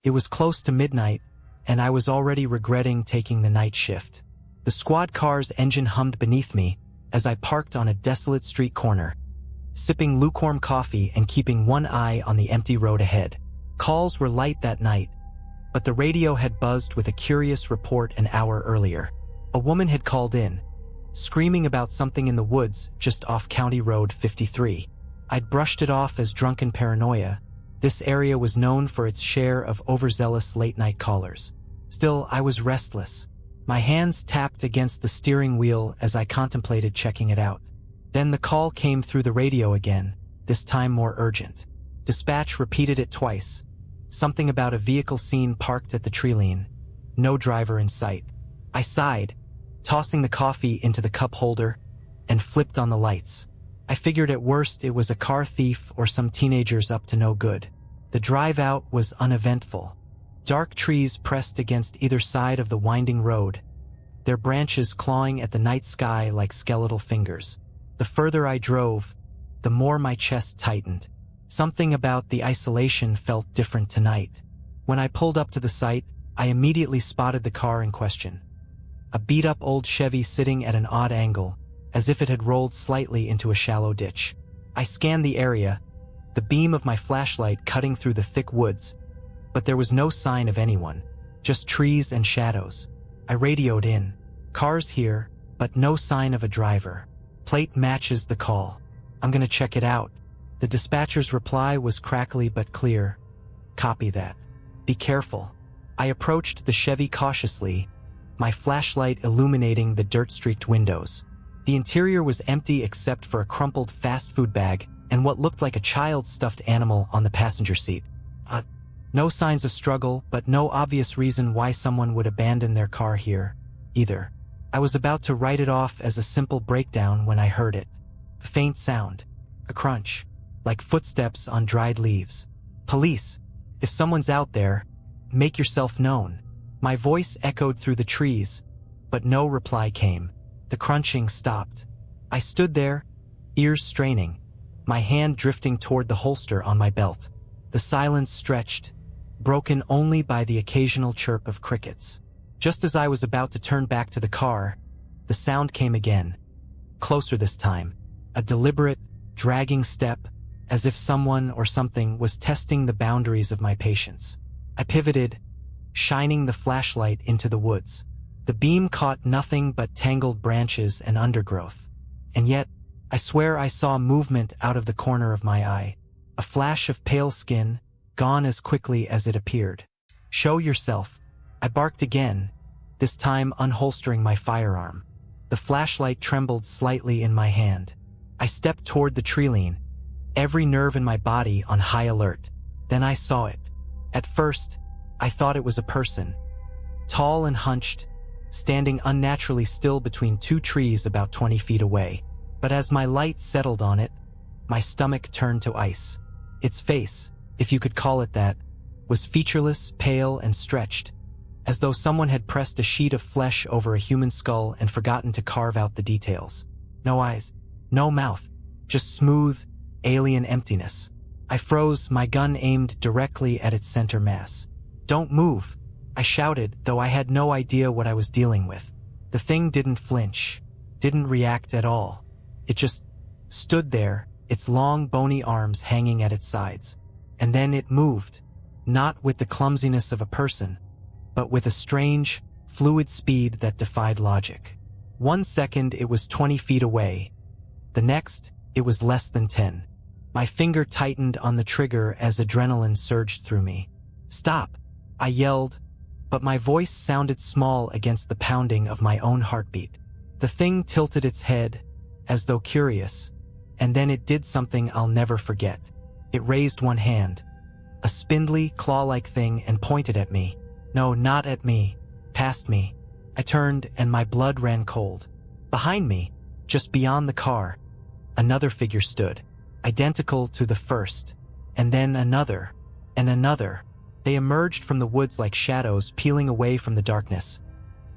It was close to midnight, and I was already regretting taking the night shift. The squad car's engine hummed beneath me as I parked on a desolate street corner, sipping lukewarm coffee and keeping one eye on the empty road ahead. Calls were light that night, but the radio had buzzed with a curious report an hour earlier. A woman had called in, screaming about something in the woods just off County Road 53. I'd brushed it off as drunken paranoia. This area was known for its share of overzealous late-night callers. Still, I was restless. My hands tapped against the steering wheel as I contemplated checking it out. Then the call came through the radio again, this time more urgent. Dispatch repeated it twice. Something about a vehicle seen parked at the tree line. No driver in sight. I sighed, tossing the coffee into the cup holder, and flipped on the lights. I figured at worst it was a car thief or some teenagers up to no good. The drive out was uneventful. Dark trees pressed against either side of the winding road, their branches clawing at the night sky like skeletal fingers. The further I drove, the more my chest tightened. Something about the isolation felt different tonight. When I pulled up to the site, I immediately spotted the car in question. A beat-up old Chevy sitting at an odd angle, as if it had rolled slightly into a shallow ditch. I scanned the area, the beam of my flashlight cutting through the thick woods, but there was no sign of anyone, just trees and shadows. I radioed in. Cars here, but no sign of a driver. Plate matches the call. I'm gonna check it out. The dispatcher's reply was crackly but clear. Copy that. Be careful. I approached the Chevy cautiously, my flashlight illuminating the dirt-streaked windows. The interior was empty except for a crumpled fast food bag and what looked like a child's stuffed animal on the passenger seat. No signs of struggle, but no obvious reason why someone would abandon their car here, either. I was about to write it off as a simple breakdown when I heard it. A faint sound. A crunch. Like footsteps on dried leaves. Police. If someone's out there, make yourself known. My voice echoed through the trees, but no reply came. The crunching stopped. I stood there, ears straining, my hand drifting toward the holster on my belt. The silence stretched, broken only by the occasional chirp of crickets. Just as I was about to turn back to the car, the sound came again. Closer this time. A deliberate, dragging step, as if someone or something was testing the boundaries of my patience. I pivoted, shining the flashlight into the woods. The beam caught nothing but tangled branches and undergrowth. And yet, I swear I saw movement out of the corner of my eye. A flash of pale skin, gone as quickly as it appeared. Show yourself. I barked again, this time unholstering my firearm. The flashlight trembled slightly in my hand. I stepped toward the tree line, every nerve in my body on high alert. Then I saw it. At first, I thought it was a person. Tall and hunched, standing unnaturally still between two trees about 20 feet away. But as my light settled on it, my stomach turned to ice. Its face, if you could call it that, was featureless, pale, and stretched, as though someone had pressed a sheet of flesh over a human skull and forgotten to carve out the details. No eyes, no mouth, just smooth, alien emptiness. I froze, my gun aimed directly at its center mass. "Don't move," I shouted, though I had no idea what I was dealing with. The thing didn't flinch, didn't react at all. It just stood there, its long, bony arms hanging at its sides. And then it moved, not with the clumsiness of a person, but with a strange, fluid speed that defied logic. 1 second it was 20 feet away. The next, it was less than 10. My finger tightened on the trigger as adrenaline surged through me. "Stop," I yelled, but my voice sounded small against the pounding of my own heartbeat. The thing tilted its head, as though curious, and then it did something I'll never forget. It raised one hand, a spindly, claw-like thing, and pointed at me. No, not at me, past me. I turned and my blood ran cold. Behind me, just beyond the car, another figure stood, identical to the first, and then another, and another. They emerged from the woods like shadows peeling away from the darkness,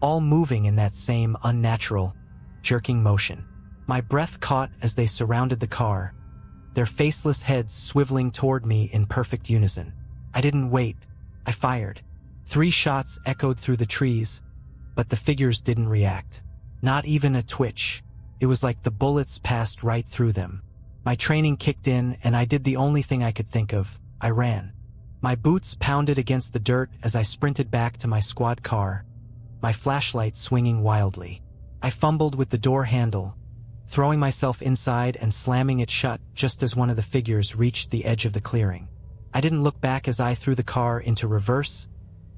all moving in that same unnatural, jerking motion. My breath caught as they surrounded the car, their faceless heads swiveling toward me in perfect unison. I didn't wait. I fired. 3 shots echoed through the trees, but the figures didn't react. Not even a twitch. It was like the bullets passed right through them. My training kicked in, and I did the only thing I could think of. I ran. My boots pounded against the dirt as I sprinted back to my squad car, my flashlight swinging wildly. I fumbled with the door handle, throwing myself inside and slamming it shut just as one of the figures reached the edge of the clearing. I didn't look back as I threw the car into reverse,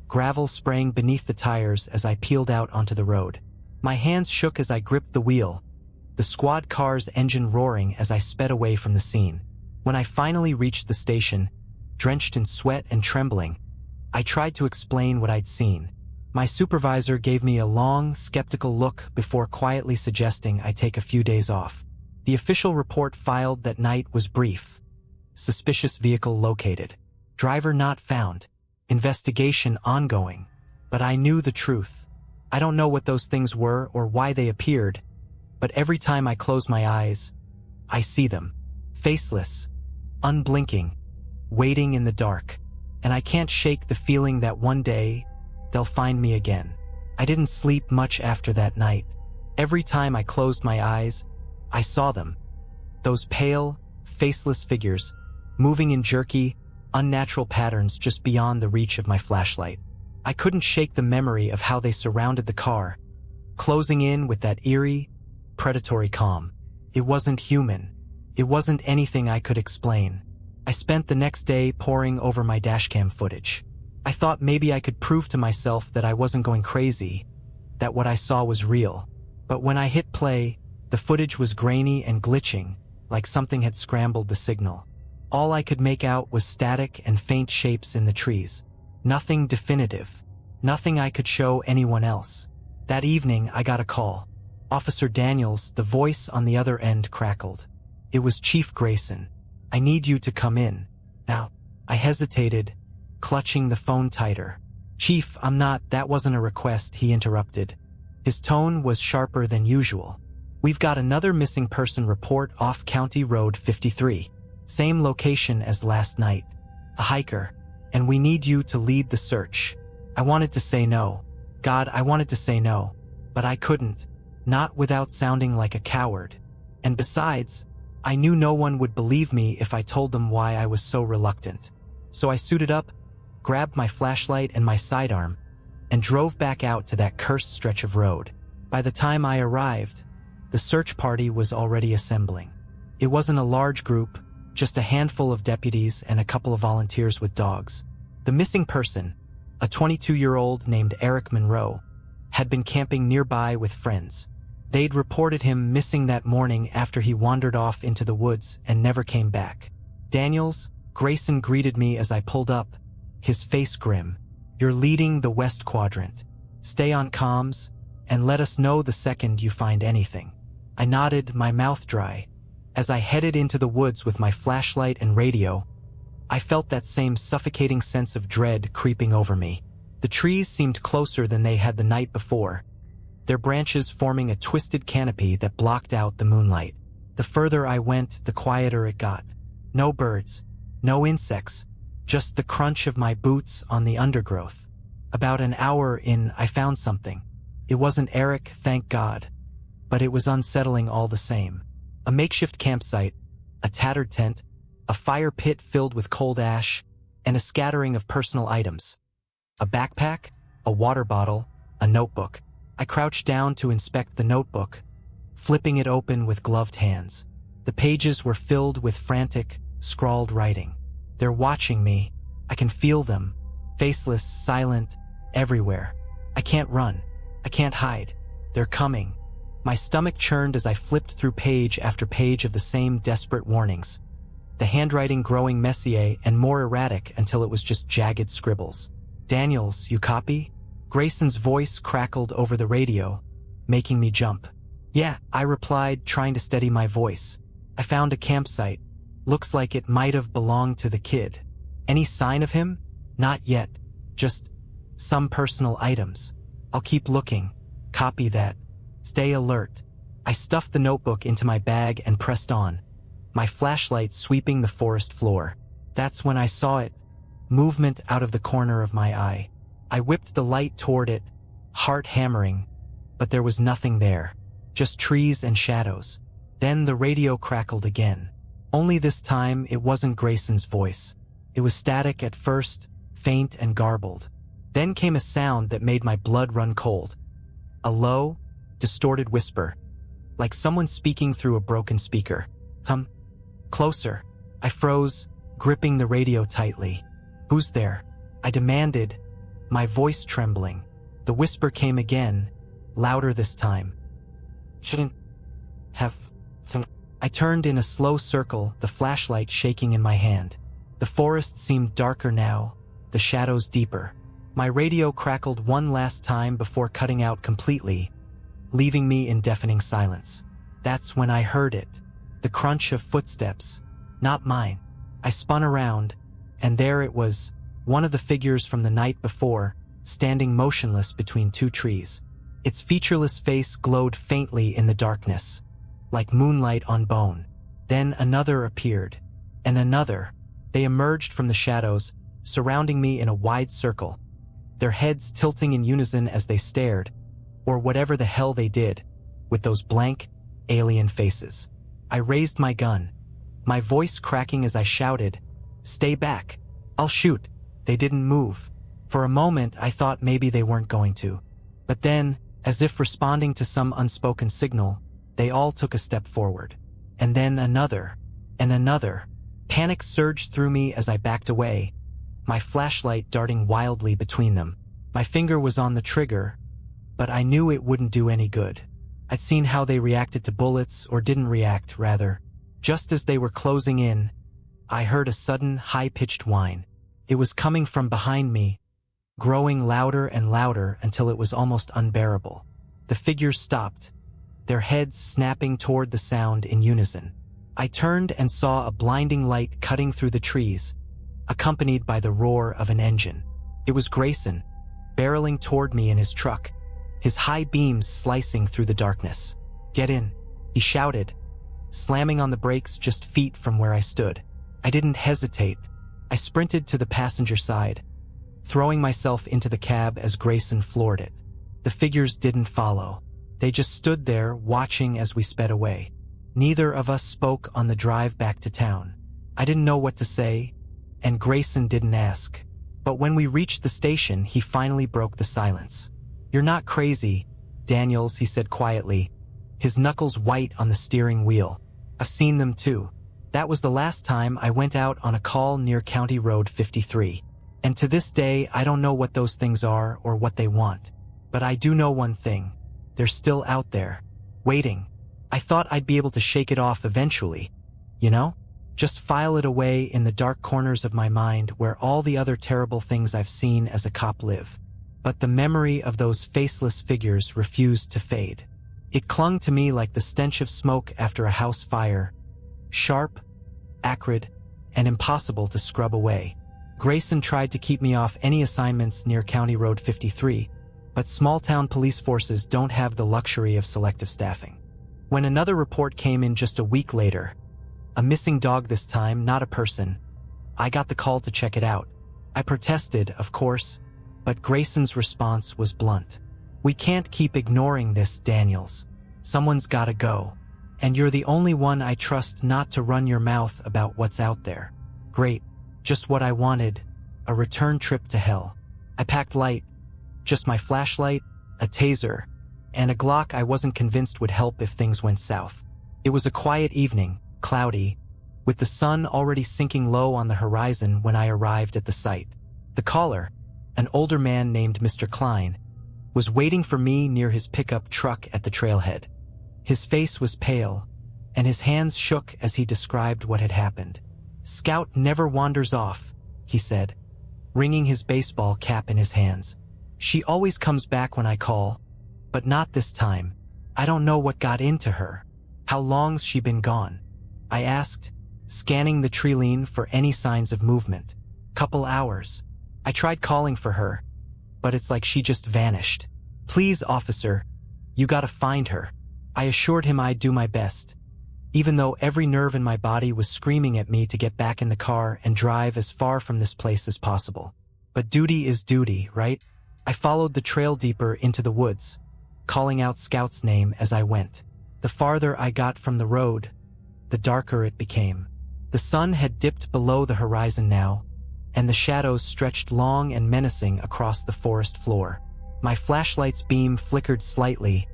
gravel spraying beneath the tires as I peeled out onto the road. My hands shook as I gripped the wheel, the squad car's engine roaring as I sped away from the scene. When I finally reached the station, drenched in sweat and trembling, I tried to explain what I'd seen. My supervisor gave me a long, skeptical look before quietly suggesting I take a few days off. The official report filed that night was brief. Suspicious vehicle located. Driver not found. Investigation ongoing. But I knew the truth. I don't know what those things were or why they appeared, but every time I close my eyes, I see them. Faceless, unblinking, waiting in the dark. And I can't shake the feeling that one day, they'll find me again. I didn't sleep much after that night. Every time I closed my eyes, I saw them. Those pale, faceless figures, moving in jerky, unnatural patterns just beyond the reach of my flashlight. I couldn't shake the memory of how they surrounded the car, closing in with that eerie, predatory calm. It wasn't human. It wasn't anything I could explain. I spent the next day poring over my dashcam footage. I thought maybe I could prove to myself that I wasn't going crazy, that what I saw was real. But when I hit play, the footage was grainy and glitching, like something had scrambled the signal. All I could make out was static and faint shapes in the trees. Nothing definitive. Nothing I could show anyone else. That evening, I got a call. Officer Daniels, the voice on the other end, crackled. It was Chief Grayson. I need you to come in. Now, I hesitated, clutching the phone tighter. Chief, I'm not, that wasn't a request, he interrupted. His tone was sharper than usual. We've got another missing person report off County Road 53. Same location as last night. A hiker. And we need you to lead the search. I wanted to say no. God, I wanted to say no. But I couldn't. Not without sounding like a coward. And besides, I knew no one would believe me if I told them why I was so reluctant. So I suited up, grabbed my flashlight and my sidearm, and drove back out to that cursed stretch of road. By the time I arrived, the search party was already assembling. It wasn't a large group, just a handful of deputies and a couple of volunteers with dogs. The missing person, a 22-year-old named Eric Monroe, had been camping nearby with friends. They'd reported him missing that morning after he wandered off into the woods and never came back. Daniels, Grayson greeted me as I pulled up, his face grim. You're leading the West Quadrant. Stay on comms, and let us know the second you find anything. I nodded, my mouth dry. As I headed into the woods with my flashlight and radio, I felt that same suffocating sense of dread creeping over me. The trees seemed closer than they had the night before, their branches forming a twisted canopy that blocked out the moonlight. The further I went, the quieter it got. No birds, no insects, just the crunch of my boots on the undergrowth. About an hour in, I found something. It wasn't Eric, thank God, but it was unsettling all the same. A makeshift campsite, a tattered tent, a fire pit filled with cold ash, and a scattering of personal items. A backpack, a water bottle, a notebook. I crouched down to inspect the notebook, flipping it open with gloved hands. The pages were filled with frantic, scrawled writing. They're watching me. I can feel them. Faceless, silent, everywhere. I can't run. I can't hide. They're coming. My stomach churned as I flipped through page after page of the same desperate warnings. The handwriting growing messier and more erratic until it was just jagged scribbles. Daniels, you copy? Grayson's voice crackled over the radio, making me jump. Yeah, I replied, trying to steady my voice. I found a campsite. Looks like it might have belonged to the kid. Any sign of him? Not yet. Just some personal items. I'll keep looking. Copy that. Stay alert. I stuffed the notebook into my bag and pressed on, my flashlight sweeping the forest floor. That's when I saw it. movement out of the corner of my eye. I whipped the light toward it, heart hammering, but there was nothing there. Just trees and shadows. Then the radio crackled again. Only this time it wasn't Grayson's voice. It was static at first, faint and garbled. Then came a sound that made my blood run cold. A low, distorted whisper, like someone speaking through a broken speaker. Come closer. I froze, gripping the radio tightly. Who's there? I demanded, my voice trembling. The whisper came again, louder this time. Shouldn't have. I turned in a slow circle, the flashlight shaking in my hand. The forest seemed darker now, the shadows deeper. My radio crackled one last time before cutting out completely, leaving me in deafening silence. That's when I heard it. The crunch of footsteps. Not mine. I spun around, and there it was, one of the figures from the night before, standing motionless between two trees. Its featureless face glowed faintly in the darkness, like moonlight on bone. Then another appeared, and another. They emerged from the shadows, surrounding me in a wide circle, their heads tilting in unison as they stared, or whatever the hell they did, with those blank, alien faces. I raised my gun, my voice cracking as I shouted, "Stay back! I'll shoot!" They didn't move. For a moment I thought maybe they weren't going to. But then, as if responding to some unspoken signal, they all took a step forward. And then another, and another. Panic surged through me as I backed away, my flashlight darting wildly between them. My finger was on the trigger, but I knew it wouldn't do any good. I'd seen how they reacted to bullets, or didn't react, rather. Just as they were closing in, I heard a sudden, high-pitched whine. It was coming from behind me, growing louder and louder until it was almost unbearable. The figures stopped, their heads snapping toward the sound in unison. I turned and saw a blinding light cutting through the trees, accompanied by the roar of an engine. It was Grayson, barreling toward me in his truck, his high beams slicing through the darkness. "Get in," he shouted, slamming on the brakes just feet from where I stood. I didn't hesitate. I sprinted to the passenger side, throwing myself into the cab as Grayson floored it. The figures didn't follow. They just stood there, watching as we sped away. Neither of us spoke on the drive back to town. I didn't know what to say, and Grayson didn't ask. But when we reached the station, he finally broke the silence. "You're not crazy, Daniels," he said quietly, his knuckles white on the steering wheel. "I've seen them too. That was the last time I went out on a call near County Road 53. And to this day, I don't know what those things are or what they want. But I do know one thing. They're still out there, waiting. I thought I'd be able to shake it off eventually, you know? Just file it away in the dark corners of my mind where all the other terrible things I've seen as a cop live. But the memory of those faceless figures refused to fade. It clung to me like the stench of smoke after a house fire, sharp, acrid, and impossible to scrub away. Grayson tried to keep me off any assignments near County Road 53, but small-town police forces don't have the luxury of selective staffing. When another report came in just a week later, a missing dog this time, not a person, I got the call to check it out. I protested, of course, but Grayson's response was blunt. "We can't keep ignoring this, Daniels. Someone's gotta go. And you're the only one I trust not to run your mouth about what's out there." Great. Just what I wanted. A return trip to hell. I packed light. Just my flashlight, a taser, and a Glock I wasn't convinced would help if things went south. It was a quiet evening, cloudy, with the sun already sinking low on the horizon when I arrived at the site. The caller, an older man named Mr. Klein, was waiting for me near his pickup truck at the trailhead. His face was pale, and his hands shook as he described what had happened. "Scout never wanders off," he said, wringing his baseball cap in his hands. "She always comes back when I call, but not this time. I don't know what got into her. How long's she been gone?" I asked, scanning the tree-line for any signs of movement. "Couple hours. I tried calling for her, but it's like she just vanished." "Please, officer, you gotta find her." I assured him I'd do my best. even though every nerve in my body was screaming at me to get back in the car and drive as far from this place as possible. But duty is duty, right? I followed the trail deeper into the woods, calling out Scout's name as I went. The farther I got from the road, the darker it became. The sun had dipped below the horizon now, and the shadows stretched long and menacing across the forest floor. My flashlight's beam flickered slightly,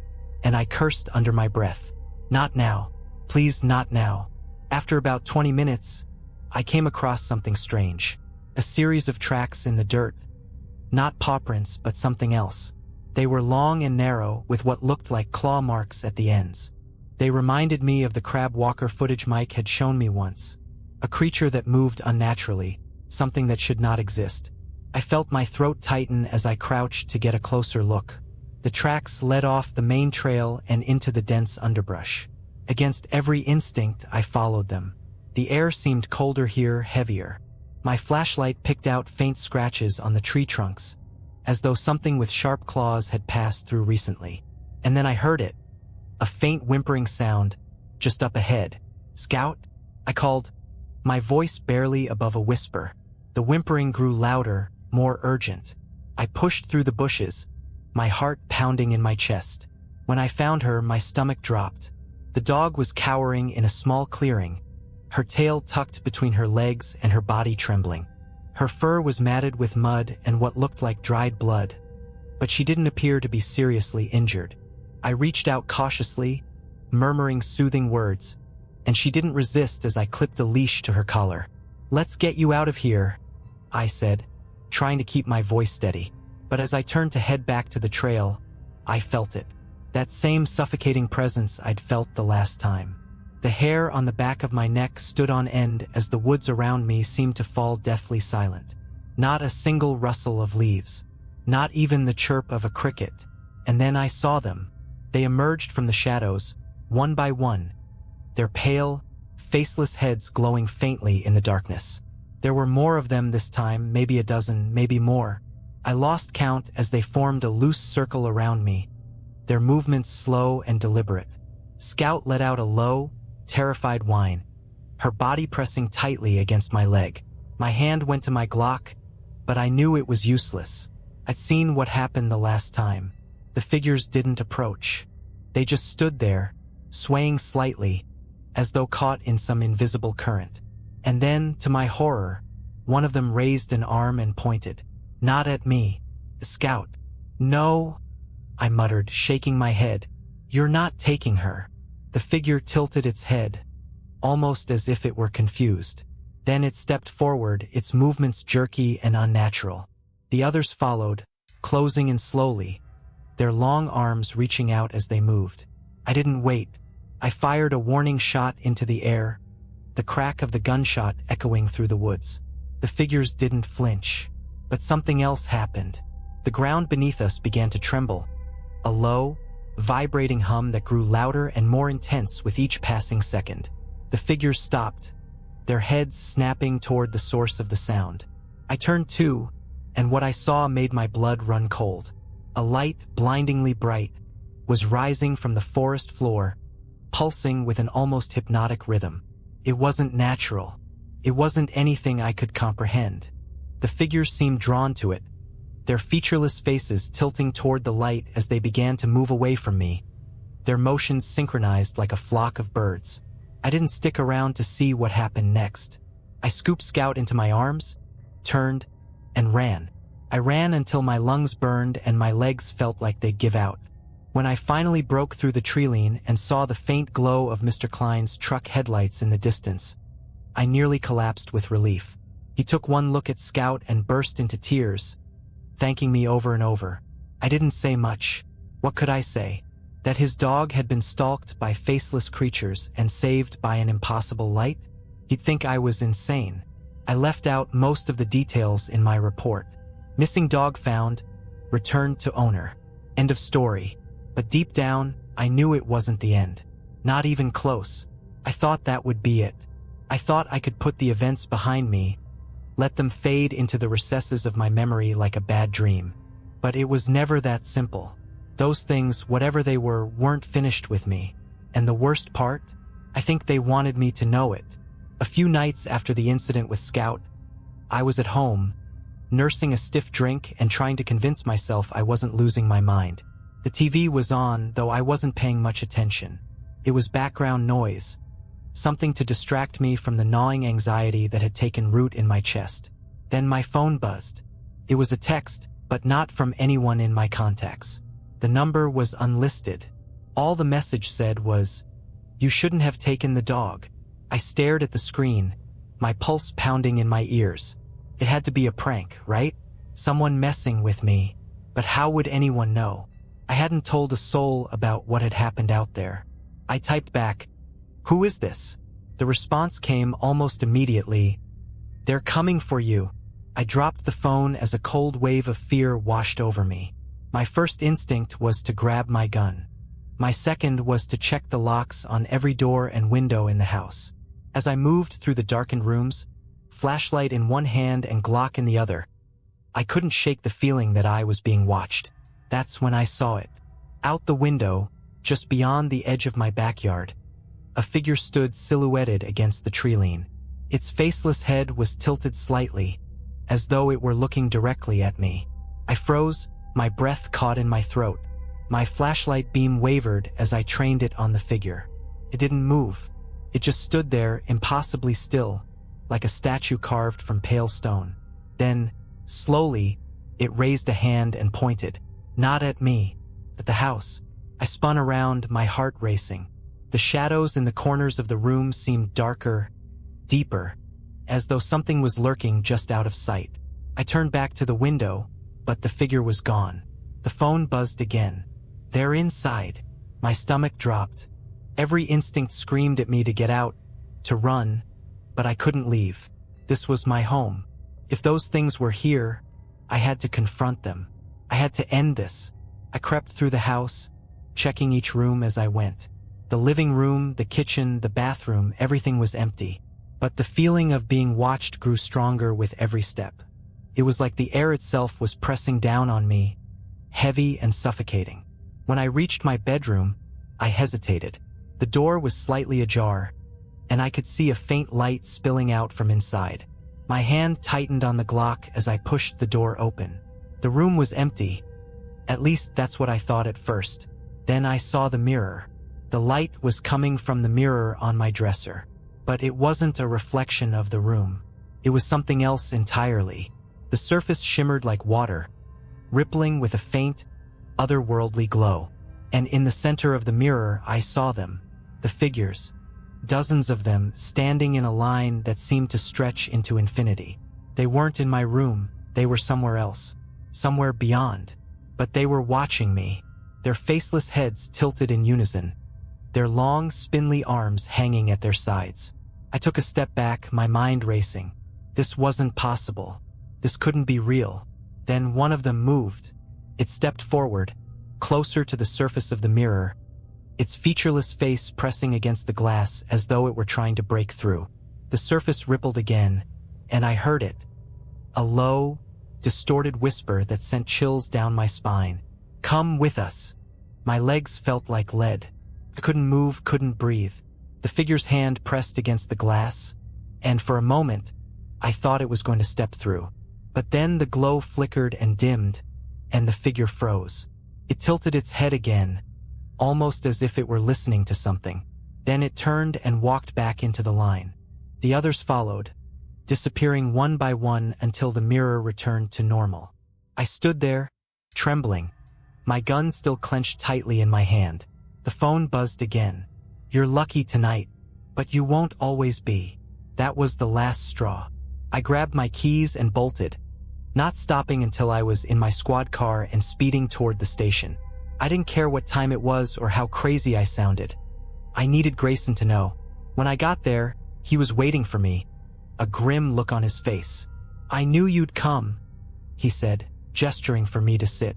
and I cursed under my breath. Not now. Please, not now. After about 20 minutes, I came across something strange. A series of tracks in the dirt. Not paw prints, but something else. They were long and narrow, with what looked like claw marks at the ends. They reminded me of the crab walker footage Mike had shown me once. A creature that moved unnaturally, something that should not exist. I felt my throat tighten as I crouched to get a closer look. The tracks led off the main trail and into the dense underbrush. Against every instinct, I followed them. The air seemed colder here, heavier. My flashlight picked out faint scratches on the tree trunks, as though something with sharp claws had passed through recently. And then I heard it. A faint whimpering sound, just up ahead. "Scout?" I called, my voice barely above a whisper. The whimpering grew louder, more urgent. I pushed through the bushes, my heart pounding in my chest. When I found her, my stomach dropped. The dog was cowering in a small clearing, her tail tucked between her legs and her body trembling. Her fur was matted with mud and what looked like dried blood, but she didn't appear to be seriously injured. I reached out cautiously, murmuring soothing words, and she didn't resist as I clipped a leash to her collar. "Let's get you out of here," I said, trying to keep my voice steady. But as I turned to head back to the trail, I felt it. That same suffocating presence I'd felt the last time. The hair on the back of my neck stood on end as the woods around me seemed to fall deathly silent. Not a single rustle of leaves, not even the chirp of a cricket. And then I saw them. They emerged from the shadows, one by one, their pale, faceless heads glowing faintly in the darkness. There were more of them this time, maybe a dozen, maybe more. I lost count as they formed a loose circle around me, their movements slow and deliberate. Scout let out a low, terrified whine, her body pressing tightly against my leg. My hand went to my Glock, but I knew it was useless. I'd seen what happened the last time. The figures didn't approach. They just stood there, swaying slightly, as though caught in some invisible current. And then, to my horror, one of them raised an arm and pointed. Not at me. The Scout. "No," I muttered, shaking my head. "You're not taking her." The figure tilted its head, almost as if it were confused. Then it stepped forward, its movements jerky and unnatural. The others followed, closing in slowly, their long arms reaching out as they moved. I didn't wait. I fired a warning shot into the air, the crack of the gunshot echoing through the woods. The figures didn't flinch, but something else happened. The ground beneath us began to tremble, a low, vibrating hum that grew louder and more intense with each passing second. The figures stopped, their heads snapping toward the source of the sound. I turned too, and what I saw made my blood run cold. A light, blindingly bright, was rising from the forest floor, pulsing with an almost hypnotic rhythm. It wasn't natural. It wasn't anything I could comprehend. The figures seemed drawn to it, their featureless faces tilting toward the light as they began to move away from me, their motions synchronized like a flock of birds. I didn't stick around to see what happened next. I scooped Scout into my arms, turned, and ran. I ran until my lungs burned and my legs felt like they'd give out. When I finally broke through the tree-line and saw the faint glow of Mr. Klein's truck headlights in the distance, I nearly collapsed with relief. He took one look at Scout and burst into tears, thanking me over and over. I didn't say much. What could I say? That his dog had been stalked by faceless creatures and saved by an impossible light? He'd think I was insane. I left out most of the details in my report. Missing dog found, returned to owner. End of story. But deep down, I knew it wasn't the end. Not even close. I thought that would be it. I thought I could put the events behind me, let them fade into the recesses of my memory like a bad dream. But it was never that simple. Those things, whatever they were, weren't finished with me. And the worst part? I think they wanted me to know it. A few nights after the incident with Scout, I was at home, nursing a stiff drink and trying to convince myself I wasn't losing my mind. The TV was on, though I wasn't paying much attention. It was background noise, something to distract me from the gnawing anxiety that had taken root in my chest. Then my phone buzzed. It was a text, but not from anyone in my contacts. The number was unlisted. All the message said was, "You shouldn't have taken the dog." I stared at the screen, my pulse pounding in my ears. It had to be a prank, right? Someone messing with me. But how would anyone know? I hadn't told a soul about what had happened out there. I typed back, "Who is this?" The response came almost immediately, "They're coming for you." I dropped the phone as a cold wave of fear washed over me. My first instinct was to grab my gun. My second was to check the locks on every door and window in the house. As I moved through the darkened rooms, flashlight in one hand and Glock in the other, I couldn't shake the feeling that I was being watched. That's when I saw it. Out the window, just beyond the edge of my backyard, a figure stood silhouetted against the tree-line. Its faceless head was tilted slightly, as though it were looking directly at me. I froze, my breath caught in my throat. My flashlight beam wavered as I trained it on the figure. It didn't move. It just stood there, impossibly still, like a statue carved from pale stone. Then, slowly, it raised a hand and pointed, not at me, at the house. I spun around, my heart racing. The shadows in the corners of the room seemed darker, deeper, as though something was lurking just out of sight. I turned back to the window, but the figure was gone. The phone buzzed again. "They're inside." My stomach dropped. Every instinct screamed at me to get out, to run, but I couldn't leave. This was my home. If those things were here, I had to confront them. I had to end this. I crept through the house, checking each room as I went. The living room, the kitchen, the bathroom, everything was empty. But the feeling of being watched grew stronger with every step. It was like the air itself was pressing down on me, heavy and suffocating. When I reached my bedroom, I hesitated. The door was slightly ajar, and I could see a faint light spilling out from inside. My hand tightened on the Glock as I pushed the door open. The room was empty. At least that's what I thought at first. Then I saw the mirror. The light was coming from the mirror on my dresser. But it wasn't a reflection of the room. It was something else entirely. The surface shimmered like water, rippling with a faint, otherworldly glow. And in the center of the mirror, I saw them, the figures, dozens of them standing in a line that seemed to stretch into infinity. They weren't in my room, they were somewhere else, somewhere beyond. But they were watching me, their faceless heads tilted in unison, their long, spindly arms hanging at their sides. I took a step back, my mind racing. This wasn't possible. This couldn't be real. Then one of them moved. It stepped forward, closer to the surface of the mirror, its featureless face pressing against the glass as though it were trying to break through. The surface rippled again, and I heard it. A low, distorted whisper that sent chills down my spine. "Come with us." My legs felt like lead. I couldn't move, couldn't breathe. The figure's hand pressed against the glass, and for a moment, I thought it was going to step through. But then the glow flickered and dimmed, and the figure froze. It tilted its head again, almost as if it were listening to something. Then it turned and walked back into the line. The others followed, disappearing one by one until the mirror returned to normal. I stood there, trembling, my gun still clenched tightly in my hand. The phone buzzed again. "You're lucky tonight, but you won't always be." That was the last straw. I grabbed my keys and bolted, not stopping until I was in my squad car and speeding toward the station. I didn't care what time it was or how crazy I sounded. I needed Grayson to know. When I got there, he was waiting for me, a grim look on his face. "I knew you'd come," he said, gesturing for me to sit.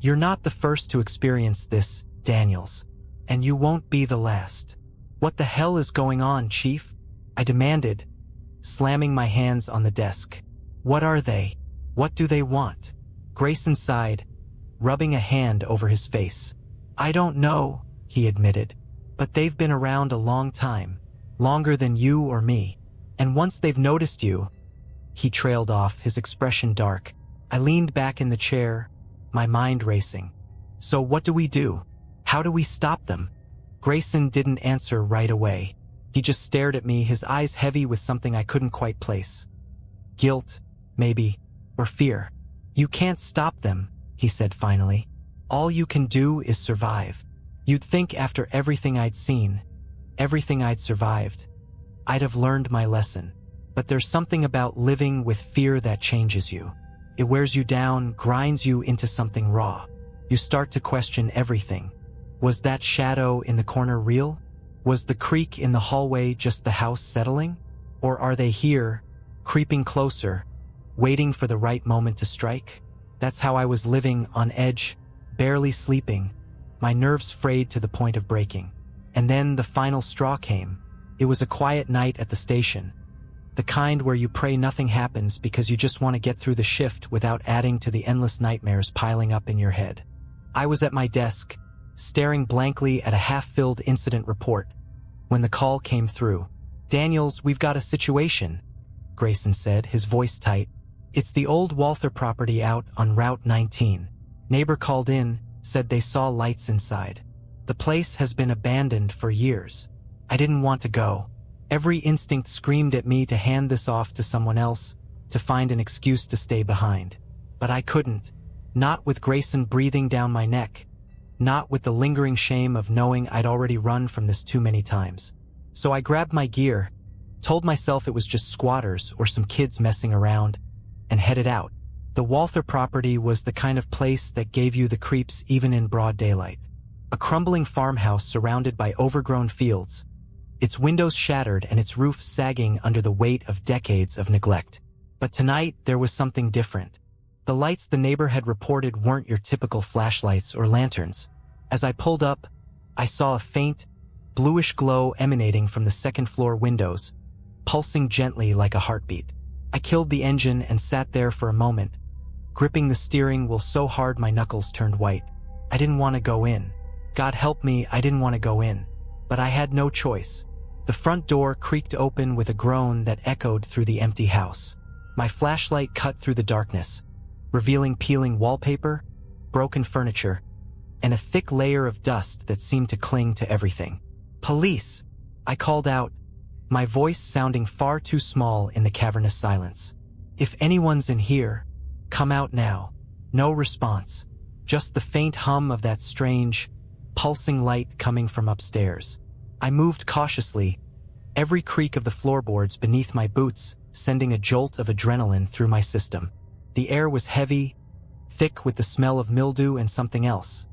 "You're not the first to experience this, Daniels. And you won't be the last." "What the hell is going on, Chief?" I demanded, slamming my hands on the desk. "What are they? What do they want?" Grayson sighed, rubbing a hand over his face. "I don't know," he admitted, But they've been around a long time, longer than you or me. And once they've noticed you—" He trailed off, his expression dark. I leaned back in the chair, my mind racing. "So what do we do? How do we stop them?" Grayson didn't answer right away. He just stared at me, his eyes heavy with something I couldn't quite place. Guilt, maybe, or fear. "You can't stop them," he said finally. "All you can do is survive." You'd think after everything I'd seen, everything I'd survived, I'd have learned my lesson. But there's something about living with fear that changes you. It wears you down, grinds you into something raw. You start to question everything. Was that shadow in the corner real? Was the creak in the hallway just the house settling? Or are they here, creeping closer, waiting for the right moment to strike? That's how I was living, on edge, barely sleeping, my nerves frayed to the point of breaking. And then the final straw came. It was a quiet night at the station. The kind where you pray nothing happens because you just want to get through the shift without adding to the endless nightmares piling up in your head. I was at my desk, staring blankly at a half-filled incident report, when the call came through. "Daniels, we've got a situation," Grayson said, his voice tight. "It's the old Walther property out on Route 19. Neighbor called in, said they saw lights inside. The place has been abandoned for years." I didn't want to go. Every instinct screamed at me to hand this off to someone else, to find an excuse to stay behind. But I couldn't. Not with Grayson breathing down my neck. Not with the lingering shame of knowing I'd already run from this too many times. So I grabbed my gear, told myself it was just squatters or some kids messing around, and headed out. The Walther property was the kind of place that gave you the creeps even in broad daylight. A crumbling farmhouse surrounded by overgrown fields, its windows shattered and its roof sagging under the weight of decades of neglect. But tonight, there was something different. The lights the neighbor had reported weren't your typical flashlights or lanterns. As I pulled up, I saw a faint, bluish glow emanating from the second-floor windows, pulsing gently like a heartbeat. I killed the engine and sat there for a moment, gripping the steering wheel so hard my knuckles turned white. I didn't want to go in. God help me, I didn't want to go in. But I had no choice. The front door creaked open with a groan that echoed through the empty house. My flashlight cut through the darkness, revealing peeling wallpaper, broken furniture, and a thick layer of dust that seemed to cling to everything. "Police!" I called out, my voice sounding far too small in the cavernous silence. "If anyone's in here, come out now." No response, just the faint hum of that strange, pulsing light coming from upstairs. I moved cautiously, every creak of the floorboards beneath my boots sending a jolt of adrenaline through my system. The air was heavy, thick with the smell of mildew and something else.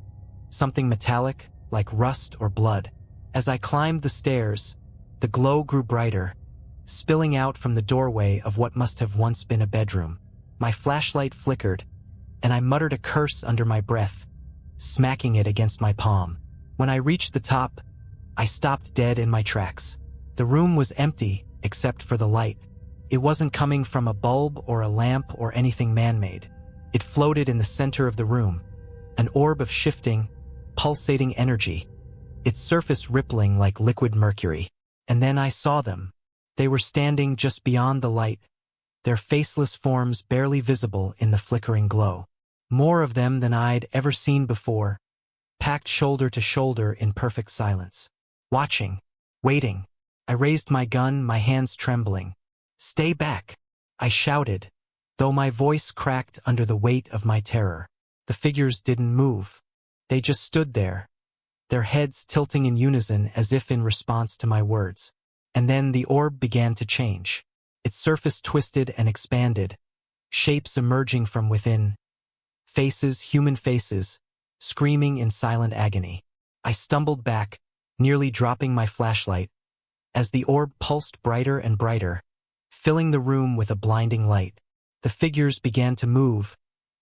Something metallic, like rust or blood. As I climbed the stairs, the glow grew brighter, spilling out from the doorway of what must have once been a bedroom. My flashlight flickered, and I muttered a curse under my breath, smacking it against my palm. When I reached the top, I stopped dead in my tracks. The room was empty, except for the light. It wasn't coming from a bulb or a lamp or anything man-made. It floated in the center of the room, an orb of shifting, pulsating energy, its surface rippling like liquid mercury. And then I saw them. They were standing just beyond the light, their faceless forms barely visible in the flickering glow. More of them than I'd ever seen before, packed shoulder to shoulder in perfect silence. Watching, waiting. I raised my gun, my hands trembling. "Stay back," I shouted, though my voice cracked under the weight of my terror. The figures didn't move. They just stood there, their heads tilting in unison as if in response to my words. And then the orb began to change. Its surface twisted and expanded, shapes emerging from within. Faces, human faces, screaming in silent agony. I stumbled back, nearly dropping my flashlight, as the orb pulsed brighter and brighter, filling the room with a blinding light. The figures began to move,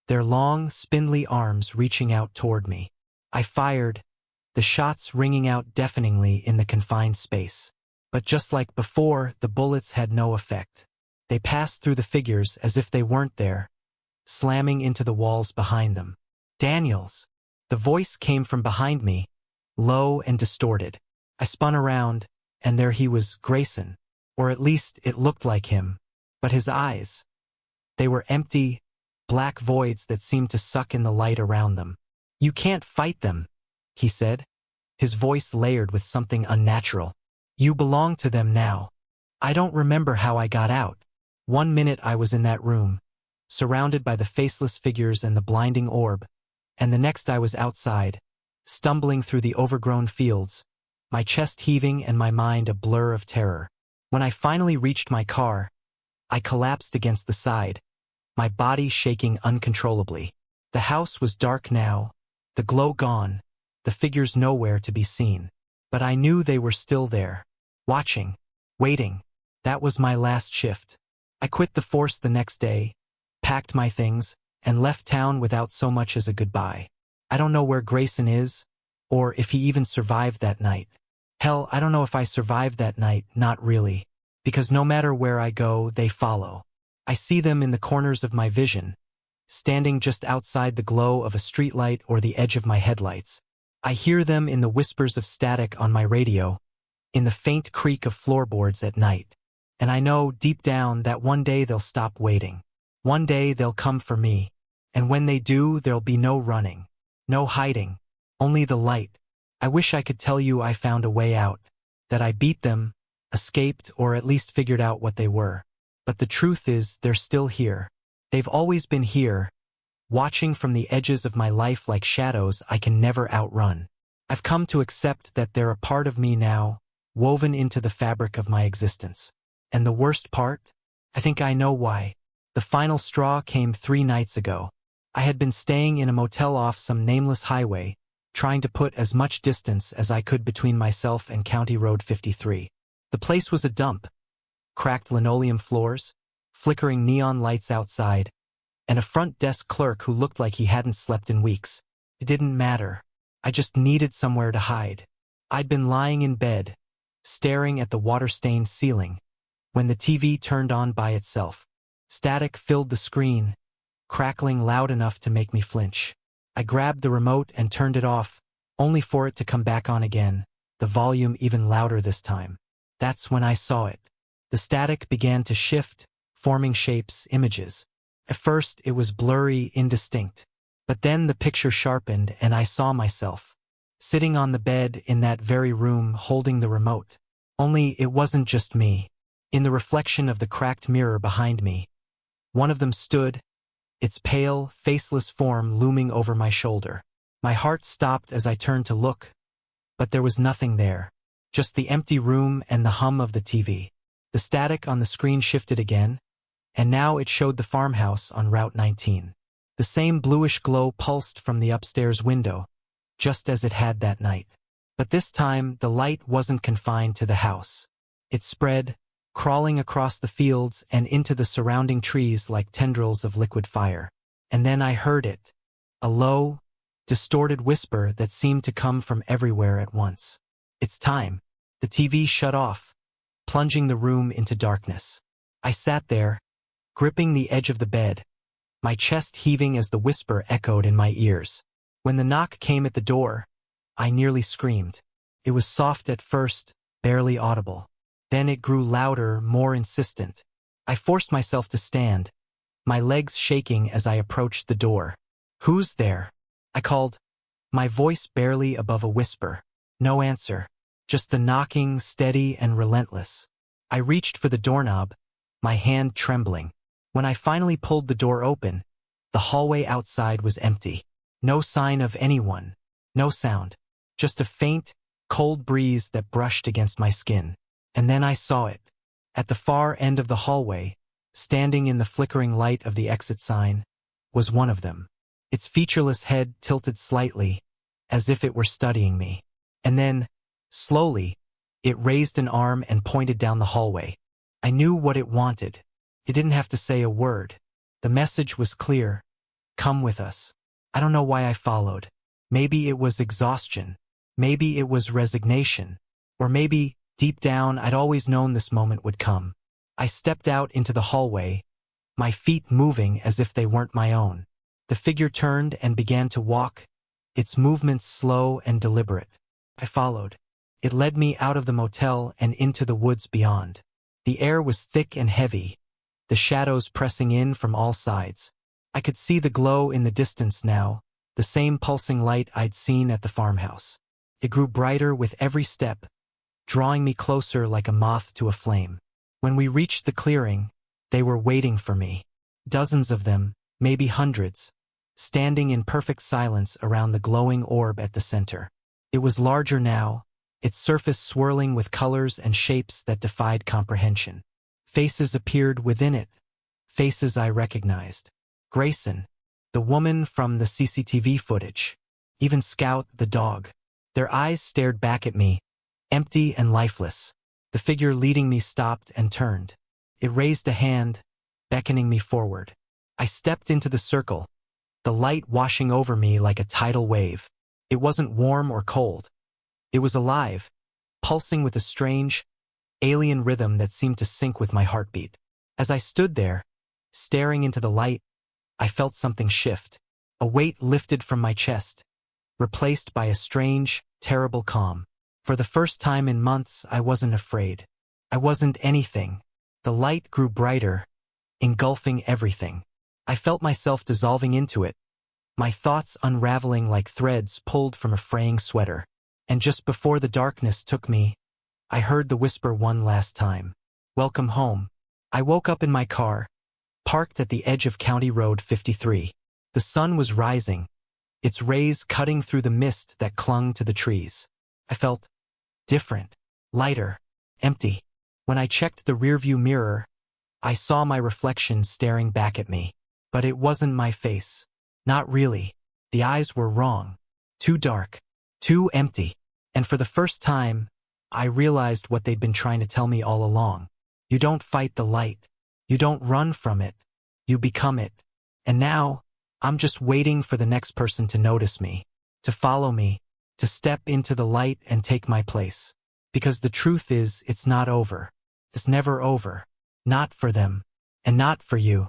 their long, spindly arms reaching out toward me. I fired, the shots ringing out deafeningly in the confined space. But just like before, the bullets had no effect. They passed through the figures as if they weren't there, slamming into the walls behind them. "Daniels!" The voice came from behind me, low and distorted. I spun around, and there he was, Grayson. Or at least it looked like him. But his eyes, they were empty, black voids that seemed to suck in the light around them. "You can't fight them," he said, his voice layered with something unnatural. "You belong to them now." I don't remember how I got out. One minute I was in that room, surrounded by the faceless figures and the blinding orb, and the next I was outside, stumbling through the overgrown fields, my chest heaving and my mind a blur of terror. When I finally reached my car, I collapsed against the side, my body shaking uncontrollably. The house was dark now, the glow gone, the figures nowhere to be seen. But I knew they were still there, watching, waiting. That was my last shift. I quit the force the next day, packed my things, and left town without so much as a goodbye. I don't know where Grayson is, or if he even survived that night. Hell, I don't know if I survived that night, not really. Because no matter where I go, they follow. I see them in the corners of my vision, standing just outside the glow of a streetlight or the edge of my headlights. I hear them in the whispers of static on my radio, in the faint creak of floorboards at night. And I know deep down that one day they'll stop waiting. One day they'll come for me. And when they do, there'll be no running, no hiding, only the light. I wish I could tell you I found a way out, that I beat them, escaped, or at least figured out what they were. But the truth is, they're still here. They've always been here, watching from the edges of my life like shadows I can never outrun. I've come to accept that they're a part of me now, woven into the fabric of my existence. And the worst part? I think I know why. The final straw came 3 nights ago. I had been staying in a motel off some nameless highway, trying to put as much distance as I could between myself and County Road 53. The place was a dump. Cracked linoleum floors, flickering neon lights outside, and a front desk clerk who looked like he hadn't slept in weeks. It didn't matter. I just needed somewhere to hide. I'd been lying in bed, staring at the water-stained ceiling, when the TV turned on by itself. Static filled the screen, crackling loud enough to make me flinch. I grabbed the remote and turned it off, only for it to come back on again, the volume even louder this time. That's when I saw it. The static began to shift, forming shapes, images. At first, it was blurry, indistinct. But then the picture sharpened and I saw myself, sitting on the bed in that very room holding the remote. Only it wasn't just me. In the reflection of the cracked mirror behind me, one of them stood, its pale, faceless form looming over my shoulder. My heart stopped as I turned to look, but there was nothing there. Just the empty room and the hum of the TV. The static on the screen shifted again, and now it showed the farmhouse on Route 19. The same bluish glow pulsed from the upstairs window, just as it had that night. But this time, the light wasn't confined to the house. It spread, crawling across the fields and into the surrounding trees like tendrils of liquid fire. And then I heard it, a low, distorted whisper that seemed to come from everywhere at once. "It's time." The TV shut off, plunging the room into darkness. I sat there, gripping the edge of the bed, my chest heaving as the whisper echoed in my ears. When the knock came at the door, I nearly screamed. It was soft at first, barely audible. Then it grew louder, more insistent. I forced myself to stand, my legs shaking as I approached the door. "Who's there?" I called, my voice barely above a whisper. No answer, just the knocking, steady and relentless. I reached for the doorknob, my hand trembling. When I finally pulled the door open, the hallway outside was empty. No sign of anyone, no sound, just a faint, cold breeze that brushed against my skin. And then I saw it. At the far end of the hallway, standing in the flickering light of the exit sign, was one of them. Its featureless head tilted slightly, as if it were studying me. And then, slowly, it raised an arm and pointed down the hallway. I knew what it wanted. It didn't have to say a word. The message was clear. Come with us. I don't know why I followed. Maybe it was exhaustion. Maybe it was resignation. Or maybe, deep down, I'd always known this moment would come. I stepped out into the hallway, my feet moving as if they weren't my own. The figure turned and began to walk, its movements slow and deliberate. I followed. It led me out of the motel and into the woods beyond. The air was thick and heavy, the shadows pressing in from all sides. I could see the glow in the distance now, the same pulsing light I'd seen at the farmhouse. It grew brighter with every step, drawing me closer like a moth to a flame. When we reached the clearing, they were waiting for me. Dozens of them, maybe hundreds, standing in perfect silence around the glowing orb at the center. It was larger now, its surface swirling with colors and shapes that defied comprehension. Faces appeared within it, faces I recognized. Grayson, the woman from the CCTV footage, even Scout, the dog. Their eyes stared back at me, empty and lifeless. The figure leading me stopped and turned. It raised a hand, beckoning me forward. I stepped into the circle, the light washing over me like a tidal wave. It wasn't warm or cold. It was alive, pulsing with a strange, alien rhythm that seemed to sync with my heartbeat. As I stood there, staring into the light, I felt something shift. A weight lifted from my chest, replaced by a strange, terrible calm. For the first time in months, I wasn't afraid. I wasn't anything. The light grew brighter, engulfing everything. I felt myself dissolving into it, my thoughts unraveling like threads pulled from a fraying sweater. And just before the darkness took me, I heard the whisper one last time. Welcome home. I woke up in my car, parked at the edge of County Road 53. The sun was rising, its rays cutting through the mist that clung to the trees. I felt different, lighter, empty. When I checked the rearview mirror, I saw my reflection staring back at me. But it wasn't my face. Not really. The eyes were wrong. Too dark. Too empty. And for the first time, I realized what they'd been trying to tell me all along. You don't fight the light. You don't run from it. You become it. And now, I'm just waiting for the next person to notice me, to follow me, to step into the light and take my place. Because the truth is, it's not over. It's never over. Not for them. And not for you.